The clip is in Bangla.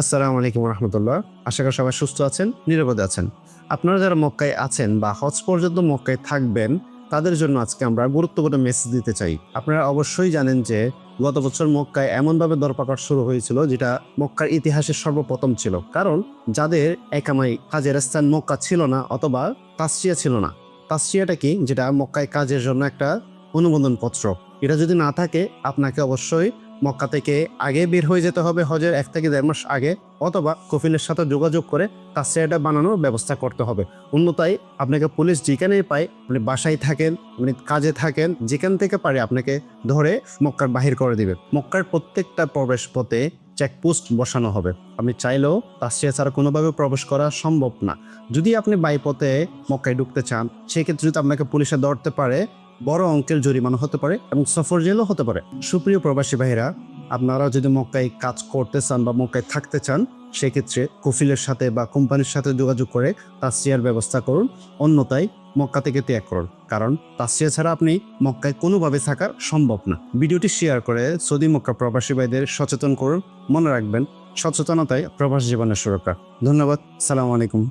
আসসালামু আলাইকুম রহমতুল্লাহ। আশা করি সবাই সুস্থ আছেন, নিরাপদে আছেন। আপনারা যারা মক্কায় আছেন বা হজ পর্যন্ত মক্কায় থাকবেন, তাদের জন্য আজকে আমরা গুরুত্বপূর্ণ মেসেজ দিতে চাই। আপনারা অবশ্যই জানেন যে গত বছর মক্কায় এমনভাবে দরপাকট শুরু হয়েছিল যেটা মক্কার ইতিহাসে সর্বপ্রথম ছিল। কারণ যাদের একামাই কাজের স্থান মক্কা ছিল না অথবা তাসরিয়া ছিল না। তাসরিয়াটা কি? যেটা মক্কায় কাজের জন্য একটা অনুমোদন পত্র। এটা যদি না থাকে আপনাকে অবশ্যই মক্কা থেকে আগে বের হয়ে যেতে হবে, হজের ১ থেকে ১.৫ মাস আগে, অথবা কফিলের সাথে যোগাযোগ করে তাসরিয়াটা বানানোর ব্যবস্থা করতে হবে। অন্যথায় আপনাকে পুলিশ যেখানেই পায়, আপনি বাসায় থাকেন, আপনি কাজে থাকেন, যেখান থেকে পারে আপনাকে ধরে মক্কার বাহির করে দিবে। মক্কার প্রত্যেকটা প্রবেশ পথে চেকপোস্ট বসানো হবে। আপনি চাইলেও তাসরিয়া ছাড়া কোনোভাবে প্রবেশ করা সম্ভব না। যদি আপনি বাইপথে মক্কায় ঢুকতে চান, সেক্ষেত্রে যদি আপনাকে পুলিশে ধরতে পারে, বড় অঙ্কের জরিমানা হতে পারে এবং সফর জেলও হতে পারে। সুপ্রিয় প্রবাসী ভাইরা, আপনারা যদি মক্কায় কাজ করতে চান বা মক্কায় থাকতে চান, সেক্ষেত্রে কফিলের সাথে বা কোম্পানির সাথে যোগাযোগ করে তাসরিয়ার ব্যবস্থা করুন। অন্যথায় মক্কা থেকে ত্যাগ করুন, কারণ তাসরিয়া ছাড়া আপনি মক্কায় কোনোভাবে থাকা সম্ভব না। ভিডিওটি শেয়ার করে সৌদি মক্কা প্রবাসী ভাইদের সচেতন করুন। মনে রাখবেন, সচেতনতায় প্রবাস জীবনের সুরক্ষা। ধন্যবাদ। সালামু আলাইকুম।